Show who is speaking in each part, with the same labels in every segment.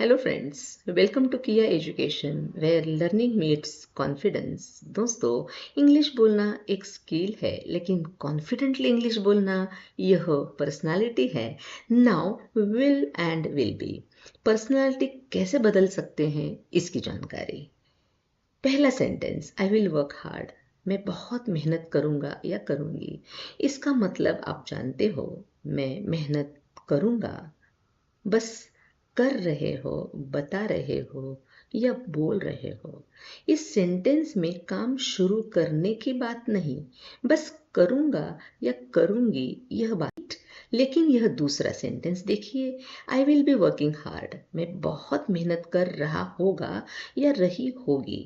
Speaker 1: Hello friends, welcome to Kiya Education where learning meets confidence. दोस्तों, English बोलना एक skill है, लेकिन कॉन्फिडेंटली इंग्लिश बोलना यह पर्सनालिटी है। Now will and will B personality कैसे बदल सकते हैं, इसकी जानकारी। पहला sentence, I will work hard. मैं बहुत मेहनत करूंगा या करूंगी। इसका मतलब आप जानते हो, मैं मेहनत करूंगा। बस कर रहे हो, बता रहे हो या बोल रहे हो। इस सेंटेंस में काम शुरू करने की बात नहीं, बस करूंगा या करूंगी यह बात। लेकिन यह दूसरा सेंटेंस देखिए, आई विल बी वर्किंग हार्ड। मैं बहुत मेहनत कर रहा होगा या रही होगी।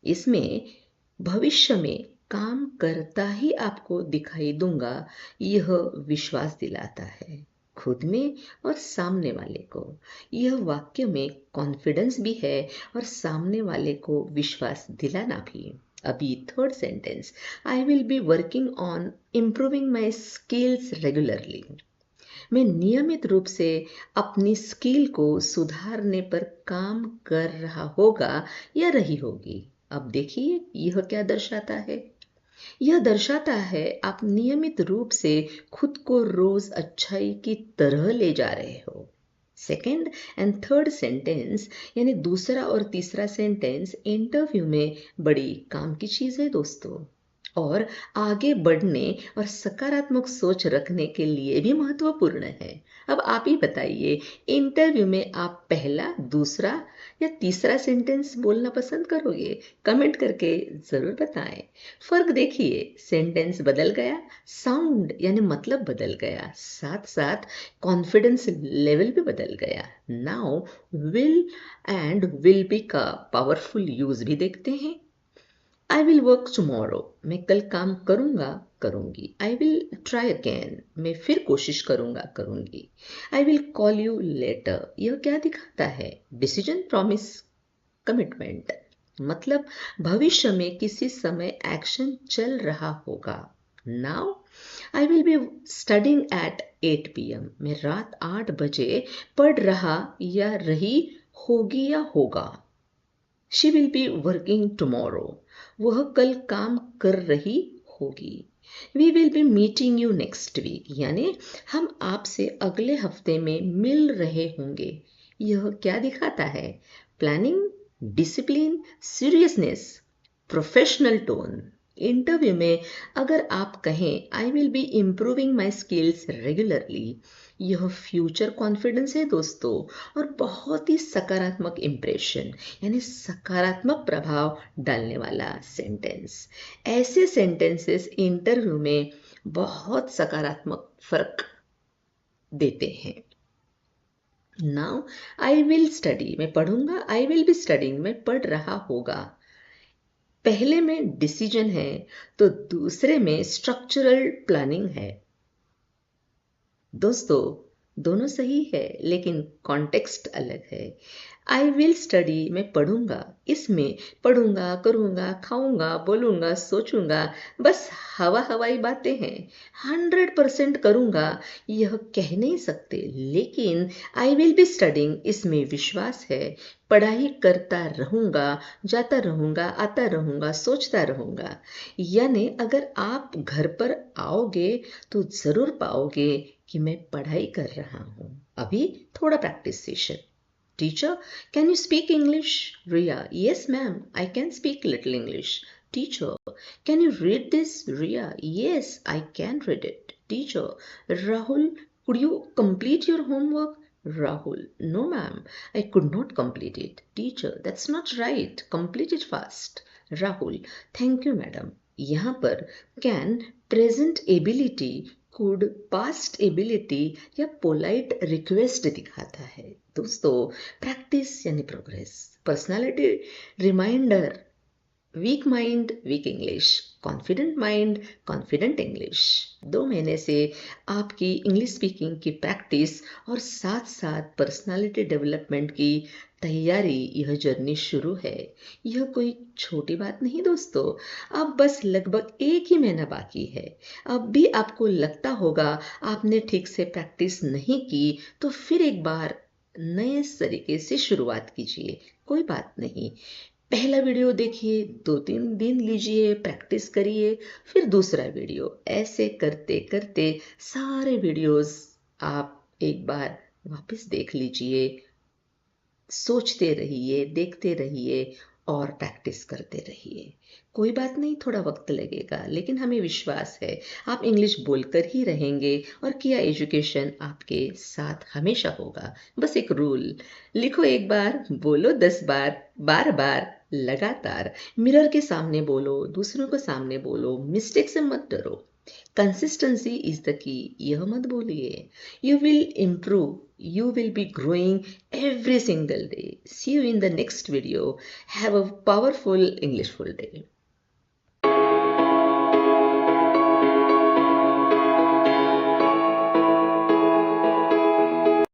Speaker 1: इसमें भविष्य में काम करता ही आपको दिखाई दूंगा, यह विश्वास दिलाता है खुद में और सामने वाले को। यह वाक्य में कॉन्फिडेंस भी है और सामने वाले को विश्वास दिलाना भी। अभी third sentence, I will be working on improving my skills regularly. मैं नियमित रूप से अपनी स्किल को सुधारने पर काम कर रहा होगा या रही होगी। अब देखिए यह क्या दर्शाता है। यह दर्शाता है आप नियमित रूप से खुद को रोज अच्छाई की तरह ले जा रहे हो। सेकेंड एंड थर्ड सेंटेंस यानी दूसरा और तीसरा सेंटेंस इंटरव्यू में बड़ी काम की चीज है दोस्तों, और आगे बढ़ने और सकारात्मक सोच रखने के लिए भी महत्वपूर्ण है। अब आप ही बताइए, इंटरव्यू में आप पहला, दूसरा या तीसरा सेंटेंस बोलना पसंद करोगे? कमेंट करके जरूर बताएं। फर्क देखिए, सेंटेंस बदल गया, साउंड यानी मतलब बदल गया, साथ साथ कॉन्फिडेंस लेवल भी बदल गया। Now will and will be का पावरफुल यूज भी देखते हैं। I will work tomorrow. मैं कल काम करूंगा, करूंगी। I will try again. मैं फिर कोशिश करूंगा, करूंगी। I will call you later. यह क्या दिखाता है? Decision, promise, commitment. मतलब भविष्य में किसी समय एक्शन चल रहा होगा। Now I will be studying at 8 PM। मैं रात 8 बजे पढ़ रहा या रही होगी या होगा। She will be working tomorrow. वह कल काम कर रही होगी। We will be meeting you next week, यानी हम आपसे अगले हफ्ते में मिल रहे होंगे। यह क्या दिखाता है? Planning, discipline, seriousness, professional tone. Interview में अगर आप कहें आई will B improving my skills regularly, यह फ्यूचर कॉन्फिडेंस है दोस्तों, और बहुत ही सकारात्मक इंप्रेशन यानी सकारात्मक प्रभाव डालने वाला सेंटेंस। ऐसे सेंटेंसेस इंटरव्यू में बहुत सकारात्मक फर्क देते हैं। Now I will study. मैं पढ़ूंगा। आई विल बी स्टडिंग। मैं पढ़ रहा होगा। पहले में डिसीजन है तो दूसरे में स्ट्रक्चरल प्लानिंग है। दोस्तों, दोनों सही है, लेकिन कॉन्टेक्स्ट अलग है। आई विल स्टडी, मैं पढ़ूंगा। इसमें पढ़ूंगा, करूंगा, खाऊंगा, बोलूंगा, सोचूंगा, बस हवा हवाई बातें हैं। 100% करूंगा यह कह नहीं सकते, लेकिन आई विल बी स्टडिंग, इसमें विश्वास है। पढ़ाई करता रहूंगा, जाता रहूंगा, आता रहूंगा, सोचता रहूंगा। यानी अगर आप घर पर आओगे तो जरूर पाओगे कि मैं पढ़ाई कर रहा हूँ। अभी थोड़ा practice session. Teacher, can you speak English? Ria, yes ma'am, I can speak little English. Teacher, can you read this? Ria, yes, I can read it. Teacher, Rahul, could you complete your homework? Rahul, no ma'am, I could not complete it. Teacher, that's not right. Complete it fast. Rahul, thank you madam. यहाँ पर can, present ability, could, past ability या polite request दिखाता है। दोस्तों, practice यानी progress. Personality reminder, weak mind weak English, confident mind confident English. 2 महीने से आपकी इंग्लिश स्पीकिंग की प्रैक्टिस और साथ साथ पर्सनालिटी डेवलपमेंट की तैयारी, यह जर्नी शुरू है। यह कोई छोटी बात नहीं दोस्तों। अब बस लगभग 1 ही महीना बाकी है। अब भी आपको लगता होगा आपने ठीक से प्रैक्टिस नहीं की, तो फिर एक बार नए तरीके से शुरुआत कीजिए। कोई बात नहीं, पहला वीडियो देखिए, 2-3 दिन लीजिए, प्रैक्टिस करिए, फिर दूसरा वीडियो। ऐसे करते करते सारे वीडियोस आप एक बार वापस देख लीजिए, सोचते रहिए, देखते रहिए और प्रैक्टिस करते रहिए। कोई बात नहीं, थोड़ा वक्त लगेगा, लेकिन हमें विश्वास है आप इंग्लिश बोलकर ही रहेंगे और किया एजुकेशन आपके साथ हमेशा होगा। बस एक रूल, लिखो एक बार, बोलो 10 बार, बार बार, लगातार। मिरर के सामने बोलो, दूसरों के सामने बोलो, मिस्टेक से मत डरो। कंसिस्टेंसी इज द की, यह मत बोलिए। You will improve, you will be growing every single day. See you in the next video. Have a powerful English full day.